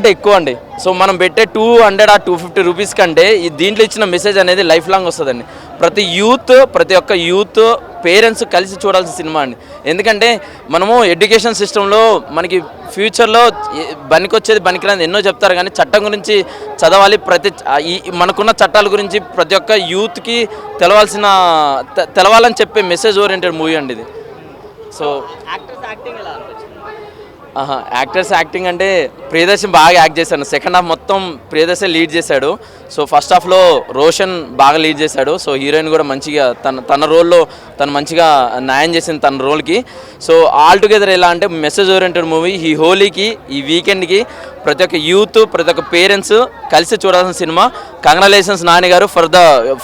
అంటే ఎక్కువ అండి. సో మనం పెట్టే 200 ఆ 250 రూపీస్ కంటే దీంట్లో ఇచ్చిన మెసేజ్ అనేది లైఫ్ లాంగ్ వస్తుందండి. ప్రతి ఒక్క యూత్ పేరెంట్స్ కలిసి చూడాల్సిన సినిమా అండి. ఎందుకంటే మనము ఎడ్యుకేషన్ సిస్టంలో మనకి ఫ్యూచర్లో బనికొచ్చేది బనికిరాని ఎన్నో చెప్తారు, కానీ చట్టం గురించి చదవాలి. మనకున్న చట్టాల గురించి ప్రతి ఒక్క యూత్కి తెలవాలని చెప్పే మెసేజ్ ఓరియంటెడ్ మూవీ అండి ఇది. సో యాక్టర్స్ యాక్టింగ్ అంటే ప్రియదర్శన్ బాగా యాక్ట్ చేశాడు. సెకండ్ హాఫ్ మొత్తం ప్రియదర్శన్ లీడ్ చేశాడు. సో ఫస్ట్ హాఫ్లో రోషన్ బాగా లీడ్ చేశాడు. సో హీరోయిన్ కూడా మంచిగా తన రోల్లో తను మంచిగా న్యాయం చేసింది తన రోల్కి. సో ఆల్ టుగెదర్ ఎలా అంటే మెసేజ్ ఓరియంటెడ్ మూవీ. ఈ హోలీకి ఈ వీకెండ్కి ప్రతి ఒక్క యూత్ ప్రతి ఒక్క పేరెంట్స్ కలిసి చూడాల్సిన సినిమా. కంగ్రాచులేషన్స్ నాని గారు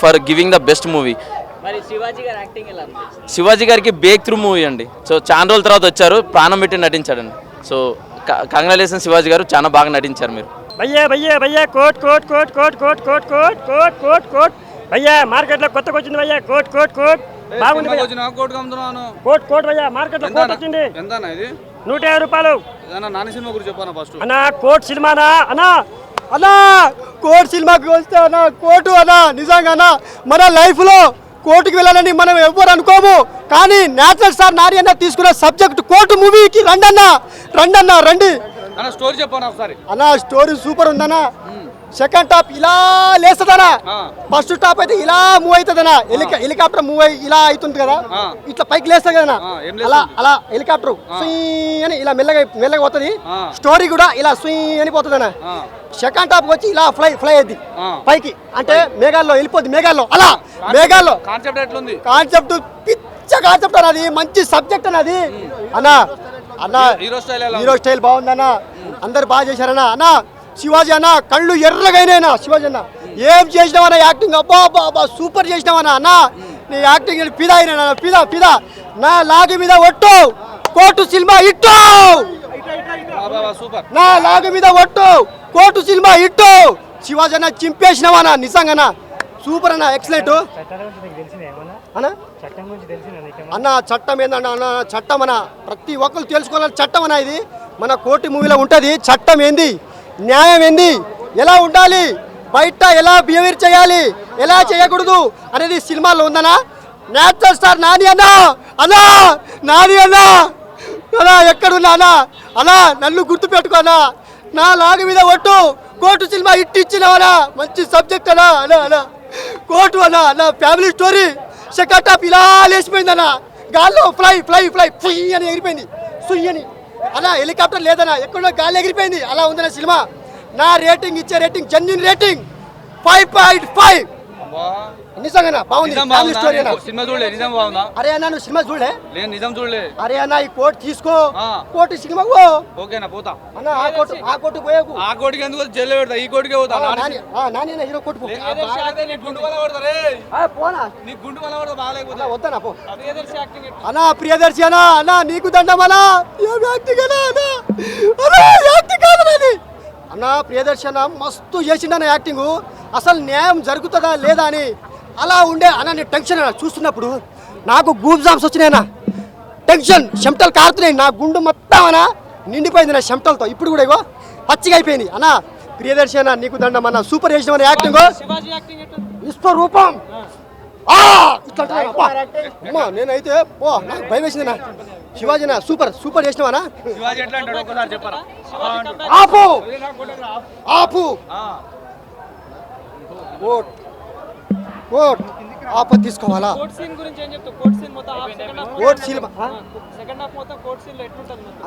for giving the best movie. Shivaji గారికి బ్రేక్ త్రూ మూవీ అండి. సో చాలా రోజుల తర్వాత వచ్చారు, ప్రాణం పెట్టి నటించాడండి. సో కంగ్రాచులేషన్స్ శివాజీ గారు, చాలా బాగా నటించారు మీరు. భయ్యా భయ్యా భయ్యా coat coat coat coat coat coat coat coat coat coat భయ్యా మార్కెట్లో కొత్తగా వచ్చింది భయ్యా కోట్ కోట్ కోట్ బాగుంది కోట్ కోట్ భయ్యా మార్కెట్లో కోట్ వచ్చింది. ఎంత ఇది? 150 రూపాయలు. నాని సినిమా గురించి చెప్పాను ఫస్ట్. అన్నా కోట్ సినిమానా అన్నా? అన్నా కోట్ సినిమాకి వస్తే అన్నా కోటు అన్నా నిజంగా అన్నా మన లైఫ్లో కోర్టుకి వెళ్ళాలని మనం ఎవ్వరు అనుకోము, కానీ నేచురల్ స్టార్ నాని అన్న తీసుకున్న సబ్జెక్ట్ కోర్టు మూవీకి రండి. స్టోరీ చెప్పాను ఒకసారి. అన్న స్టోరీ సూపర్ ఉందన్నా. సెకండ్ టాప్ ఇలా లేస్తుందనా, ఫస్ట్ టాప్ అయితే ఇలా మూవ్ అవుతుందనా. హెలికాప్టర్ మూవ్ అయ్యి ఇలా అవుతుంది కదా, ఇట్లా పైకి లేస్తుంది కదా, అలా హెలికాప్టర్ అని ఇలా మెల్లగా పోతుంది. స్టోరీ కూడా ఇలా అని పోతుందనా. సెకండ్ టాప్ వచ్చి ఇలా ఫ్లై అయింది పైకి, అంటే మేఘాల్లో వెళ్ళిపోద్ది. అలా మేఘాల్లో కాన్సెప్ట్ పిచ్చ కాన్సెప్ట్ అన్నది, మంచి సబ్జెక్ట్ అన్నది అన్న. హీరో స్టైల్ బాగుందన్న, అందరు బాగా చేశారన్నా. అన్న శివాజీ అన్న కళ్ళు ఎర్రగైనా. శివాజీ అన్న ఏం చేసినావన్నా యాక్టింగ్, అబ్బా సూపర్ చేసినావన్నా. అన్న నీ యాక్టింగ్ ఫిదా అయినా, ఫిదా నా లాగి మీద ఒట్టు కోర్టు సినిమా ఇట్టు, నా లాగి మీద ఒట్టు కోర్టు సినిమా ఇట్టు. శివాజీ అన్న చింపేసినావన్నా, నిజంగా సూపర్ అన్న, ఎక్సలెంట్ అన్న. చట్టం ఏందన్న అన్న, చట్టం అన్న ప్రతి ఒక్కరు తెలుసుకోవాలని చట్టం అన్న. ఇది మన కోర్టు మూవీలో ఉంటుంది. చట్టం ఏంది, న్యాయం ఏంది, ఎలా ఉండాలి, బయట ఎలా బిహేవియర్ చేయాలి, ఎలా చేయకూడదు అనేది సినిమాలో ఉందన్నా. నేచురల్ స్టార్ నాని అన్నా ఎక్కడున్నా అన్నా నన్ను గుర్తు పెట్టుకోనా. నా లాగు మీద ఒట్టు కోర్టు సినిమా ఇచ్చినావనా, మంచి సబ్జెక్ట్ అన్నా. కోర్టు అన్న ఫ్యామిలీ స్టోరీ. సెకండ్ హాఫ్ ఇలా లేచిపోయిందన్న, గాల్లో ఫ్లై అని ఎగిరిపోయింది. సుయ్యని అలా హెలికాప్టర్ లేదన్నా, ఎక్కడో గాలి ఎగిరిపోయింది. అలా ఉందన్న సినిమా. నా రేటింగ్ ఇచ్చే రేటింగ్ జెన్యూన్ రేటింగ్ 5.5. నిజంగా బాగుంది. అరే అన్న నువ్వు సినిమా చూడలే? అరే అన్న ఈ కోట్ తీసుకో, కోర్టు సినిమా పోతా అన్న. ఆ కోర్టు పోయేకు, ఆ కోటికి ఎందుకు జైలు పెడతా, ఈ కోటికే పోతా. నాని హీరో కోర్టు వద్దనా పో అన్న. ప్రియదర్శి అన్న నీకు దండం అన్నా. అన్న ప్రియదర్శి అన్న మస్తు చేసిండన్న యాక్టింగ్. అసలు న్యాయం జరుగుతుందా లేదా అని అలా ఉండే అన్న. నేను టెన్షన్ అన్న చూస్తున్నప్పుడు నాకు గూప్ జామ్స్ వచ్చినాయన్న, టెన్షన్ చెమటలు కారుతున్నాయి. నా గుండు మొత్తం అన్న నిండిపోయింది నా చెమటలతో. ఇప్పుడు కూడా ఇగో పచ్చిగా అయిపోయింది అన్న. ప్రియదర్శి అన్న నీకు దండం అన్న, సూపర్ చేసినామన్న యాక్టింగ్. విశ్వరూపం ఇట్లా నేనైతే నాకు భయం వేసింది. శివాజీనా సూపర్ చేసినావనా. ఆపు ఆపు తీసుకోవాలా.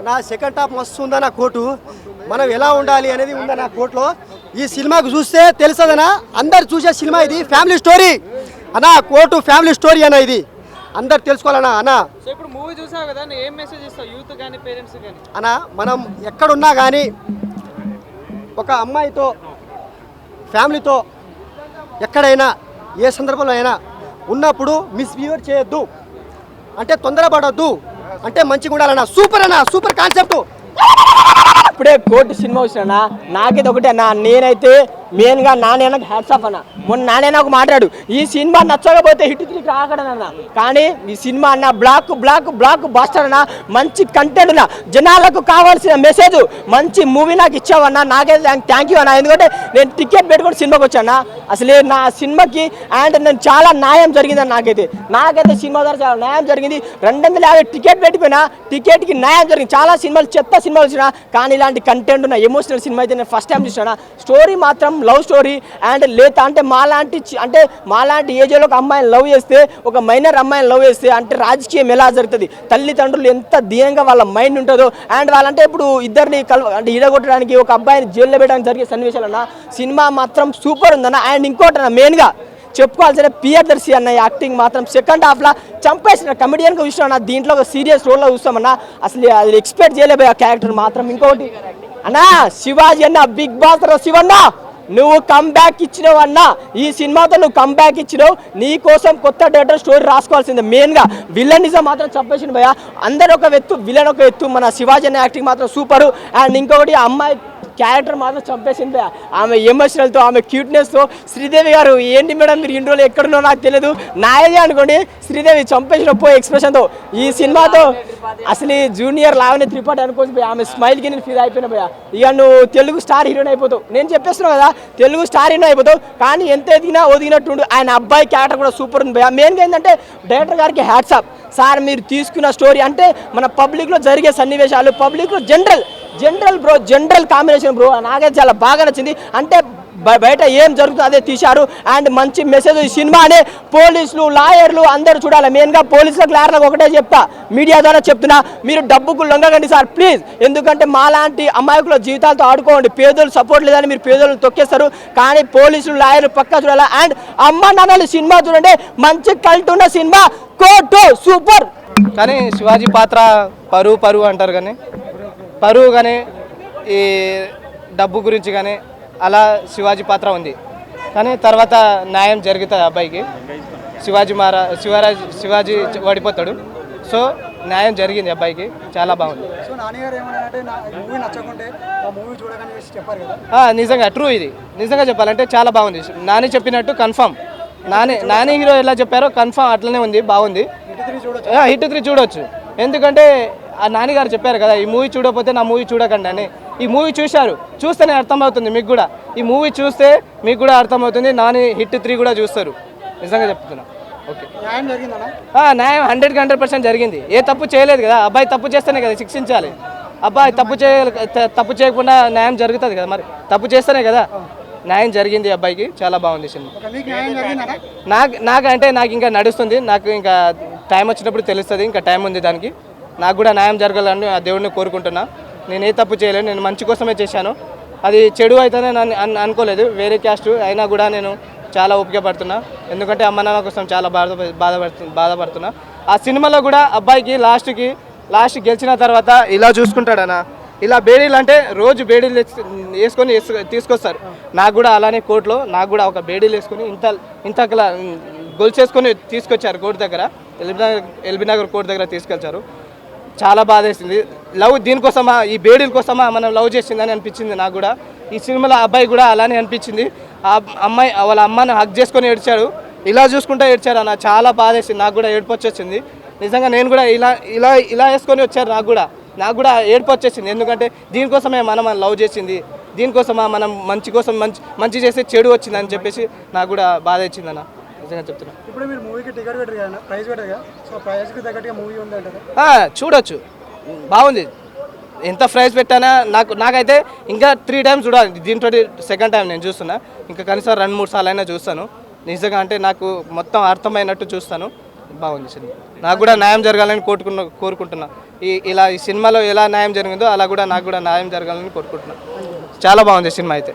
నా సెకండ్ హాఫ్ మస్తు ఉందన్న. కోర్టు మనం ఎలా ఉండాలి అనేది ఉందన్న కోర్టులో. ఈ సినిమాకు చూస్తే తెలుస్తుందనా, అందరు చూసే సినిమా ఇది. ఫ్యామిలీ స్టోరీ అన్నా, కోర్టు ఫ్యామిలీ స్టోరీ అన్న. ఇది అందరు తెలుసుకోవాలన్నా అన్న. అన్నా మనం ఎక్కడున్నా కానీ ఒక అమ్మాయితో ఫ్యామిలీతో ఎక్కడైనా ఏ సందర్భంలో అయినా ఉన్నప్పుడు మిస్బిహేవ్ చేయొద్దు, అంటే తొందరపడొద్దు, అంటే మంచిగా ఉండాలన్నా. Super concept. ఇప్పుడే కోర్టు సినిమా వచ్చినా నాకైతే ఒకటే అన్న, నేనైతే మెయిన్గా నానేనకు హ్యాట్స్ ఆఫ్ అన్న. మొన్న నానేనకు మాట్లాడు ఈ సినిమా నచ్చకపోతే హిట్ 3 రాకడనన్న, కానీ ఈ సినిమా అన్న బ్లాక్ బ్లాక్ బ్లాక్ బాస్టర్ అన్న, మంచి కంటెంట్ అన్న, జనాలకు కావాల్సిన మెసేజ్ మంచి మూవీ నాకు ఇచ్చావన్నా. నాకైతే థ్యాంక్ యూ అన్న. ఎందుకంటే నేను టికెట్ పెట్టుకొని సినిమాకి వచ్చాను. అసలే నా సినిమాకి అండ్ నేను చాలా న్యాయం జరిగిందని నాకైతే సినిమా ద్వారా చాలా న్యాయం జరిగింది. 250 టికెట్ పెట్టిపోయినా టికెట్కి న్యాయం జరిగింది. చాలా సినిమాలు చెత్త సినిమాలు వచ్చినా కానీ ఇలాంటి కంటెంట్ ఉన్న ఎమోషనల్ సినిమా అయితే నేను ఫస్ట్ టైం చూసాను. స్టోరీ మాత్రం లవ్ స్టోరీ అండ్ లేత అంటే మాలాంటి ఏజ్లో ఒక అమ్మాయిని లవ్ చేస్తే, ఒక మైనర్ అమ్మాయిని లవ్ చేస్తే అంటే రాజకీయం ఎలా జరుగుతుంది, తల్లిదండ్రులు ఎంత దీనంగా వాళ్ళ మైండ్ ఉంటుందో అండ్ వాళ్ళంటే ఇప్పుడు ఇద్దరిని అంటే ఈడగొట్టడానికి ఒక అబ్బాయిని జైల్లో పెట్టడానికి జరిగే సన్నివేశాలన్న సినిమా మాత్రం సూపర్ ఉందన్న. అండ్ ఇంకోటి అన్న మెయిన్గా చెప్పుకోవాల్సిన ప్రియదర్శి అన్న యాక్టింగ్ మాత్రం సెకండ్ హాఫ్లో చంపేసిన కమెడియన్గా చూసినా. దీంట్లో ఒక సీరియస్ రోల్లో చూస్తామన్నా. అసలు అది ఎక్స్పెక్ట్ చేయలేకపోయి ఆ క్యారెక్టర్ మాత్రం. ఇంకోటి అన్నా శివాజీ అన్న బిగ్ బాస్ శివన్న నువ్వు కమ్బ్యాక్ ఇచ్చినావు అన్న. ఈ సినిమాతో నువ్వు కమ్బ్యాక్ ఇచ్చినావు. నీ కోసం కొత్త డేటర్ స్టోరీ రాసుకోవాల్సిందే. మెయిన్గా విలనిజం మాత్రం చంపేసింది భయ. అందరు ఒక ఎత్తు, విలన్ ఒక ఎత్తు. మన శివాజీ అన్న యాక్టింగ్ మాత్రం సూపరు. అండ్ ఇంకొకటి అమ్మాయి క్యారెక్టర్ మాత్రం చంపేసింది. ఆమె ఎమోషనల్తో, ఆమె క్యూట్నెస్తో. శ్రీదేవి గారు ఏంటి మేడం మీరు ఇన్ని రోజులు ఎక్కడున్నో నాకు తెలియదు, నాయదే అనుకోండి. శ్రీదేవి చంపేసిన పోయి ఎక్స్ప్రెషన్తో ఈ సినిమాతో అసలు జూనియర్ లావణ్య త్రిపాఠి అనుకోవచ్చు పోయా. ఆమె స్మైల్కి నేను ఫీల్ అయిపోయినా పోయా. ఇక నువ్వు తెలుగు స్టార్ హీరోయిన్ అయిపోతావు. నేను చెప్పేస్తున్నావు కదా తెలుగు స్టార్ హీరోయిన్ అయిపోతావు. కానీ ఎంత ఎదిగినా ఒదిగినట్టుండు. ఆయన అబ్బాయి క్యారెక్టర్ కూడా సూపర్ ఉంది భయ. మెయిన్గా ఏంటంటే డైరెక్టర్ గారికి హ్యాట్స్ ఆఫ్ సార్. మీరు తీసుకున్న స్టోరీ అంటే మన పబ్లిక్లో జరిగే సన్నివేశాలు, పబ్లిక్లో general bro, general combination bro నాకైతే చాలా బాగా నచ్చింది. అంటే బయట ఏం జరుగుతుందో అదే తీశారు. అండ్ మంచి మెసేజ్ ఈ సినిమానే పోలీసులు, లాయర్లు అందరూ చూడాలి. మెయిన్గా పోలీసులకు, లాయర్లకు ఒకటే చెప్తా, మీడియా ద్వారా చెప్తున్నా, మీరు డబ్బుకు లొంగకండి సార్ ప్లీజ్. ఎందుకంటే మాలాంటి అమాయకుల జీవితాలతో ఆడుకోండి. పేదోళ్ళు సపోర్ట్ లేదని మీరు పేదోళ్ళని తొక్కేస్తారు. కానీ పోలీసులు, లాయర్లు పక్కా చూడాలి. అండ్ అమ్మ నాన్నలు సినిమా చూడండి, మంచి కల్ట్ ఉన్న సినిమా, కోటు సూపర్. కానీ శివాజీ పాత్ర పరువు అంటారు, కానీ పరువు కానీ ఈ డబ్బు గురించి కానీ అలా శివాజీ పాత్ర ఉంది. కానీ తర్వాత న్యాయం జరుగుతుంది అబ్బాయికి. శివాజీ ఓడిపోతాడు. సో న్యాయం జరిగింది అబ్బాయికి, చాలా బాగుంది. నిజంగా ట్రూ, ఇది నిజంగా చెప్పాలంటే చాలా బాగుంది. నాని చెప్పినట్టు కన్ఫర్మ్. నాని హీరో ఎలా చెప్పారో కన్ఫర్మ్ అట్లనే ఉంది, బాగుంది. హిట్ 3 చూడొచ్చు. ఎందుకంటే ఆ నాన్నగారు చెప్పారు కదా, ఈ మూవీ చూడకపోతే నా మూవీ చూడకండి అని. ఈ మూవీ చూస్తేనే అర్థమవుతుంది మీకు కూడా. ఈ మూవీ చూస్తే మీకు కూడా అర్థమవుతుంది. నాని హిట్ 3 కూడా చూస్తారు. నిజంగా చెప్తున్నా. ఓకే, న్యాయం 100% జరిగింది. ఏ తప్పు చేయలేదు కదా. అబ్బాయి తప్పు చేస్తేనే కదా శిక్షించాలి. అబ్బాయి తప్పు చేయకుండా న్యాయం జరుగుతుంది కదా. మరి తప్పు చేస్తేనే కదా న్యాయం జరిగింది అబ్బాయికి. చాలా బాగుంది సినిమా. నాకు ఇంకా నడుస్తుంది. నాకు ఇంకా టైం వచ్చినప్పుడు తెలుస్తుంది. ఇంకా టైం ఉంది దానికి. నాకు కూడా న్యాయం జరగాలని ఆ దేవుడిని కోరుకుంటున్నా. నేను ఏ తప్పు చేయలేదు, నేను మంచి కోసమే చేశాను. అది చెడు అయితేనే అనుకోలేదు. వేరే క్యాస్ట్ అయినా కూడా నేను చాలా ఓపిక పడుతున్నా. ఎందుకంటే అమ్మ నాన్న కోసం చాలా బాధపడుతున్నా. ఆ సినిమాలో కూడా అబ్బాయికి లాస్ట్ గెలిచిన తర్వాత ఇలా చూసుకుంటాడనా, ఇలా బేడీలు అంటే రోజు బేడీలు వేసుకొని తీసుకొస్తారు. నాకు కూడా అలానే కోర్టులో నాకు కూడా ఒక బేడీలు వేసుకొని ఇంతకలా గొలుసేసుకొని తీసుకొచ్చారు కోర్టు దగ్గర. ఎల్బీ నగర్ కోర్టు దగ్గర తీసుకొచ్చారు. చాలా బాధ వేసింది. లవ్ దీనికోసమా, ఈ బేడీల కోసమా మనం లవ్ చేసిందని అనిపించింది నాకు కూడా. ఈ సినిమాలో అబ్బాయి కూడా అలానే అనిపించింది. ఆ అమ్మాయి వాళ్ళ అమ్మని హగ్ చేసుకొని ఏడ్చాడు. ఇలా చూసుకుంటూ ఏడ్చారు అన్న. చాలా బాధ వేసింది. నాకు కూడా ఏడుపు వచ్చేసింది. నిజంగా నేను కూడా ఇలా వేసుకొని వచ్చారు. నాకు కూడా ఏడుపు వచ్చేసింది. ఎందుకంటే దీనికోసమే మనం లవ్ చేసింది, దీనికోసమా మనం మంచి చేస్తే చెడు వచ్చింది అని చెప్పేసి నాకు కూడా బాధ వచ్చింది అన్న. నిజంగా చెప్తున్నా. ఇప్పుడు మీరు మూవీకి టికెట్ పెట్టారు కదా, ప్రైస్ పెట్టారు కదా, సో ప్రైస్కి తగ్గట్టుగా మూవీ ఉంది అంటారా? చూడొచ్చు, బాగుంది. ఎంత ప్రైస్ పెట్టానా నాకైతే ఇంకా 3 టైమ్స్ చూడాలి. దీంట్లో సెకండ్ టైం నేను చూస్తున్నా. ఇంకా కనీసం 2-3 సార్లు అయినా చూస్తాను. నిజంగా అంటే నాకు మొత్తం అర్థమైనట్టు చూస్తాను. బాగుంది సినిమా. నాకు కూడా న్యాయం జరగాలని కోరుకుంటున్నా. ఈ సినిమాలో ఎలా న్యాయం జరిగిందో అలా కూడా నాకు కూడా న్యాయం జరగాలని కోరుకుంటున్నా. చాలా బాగుంది సినిమా అయితే.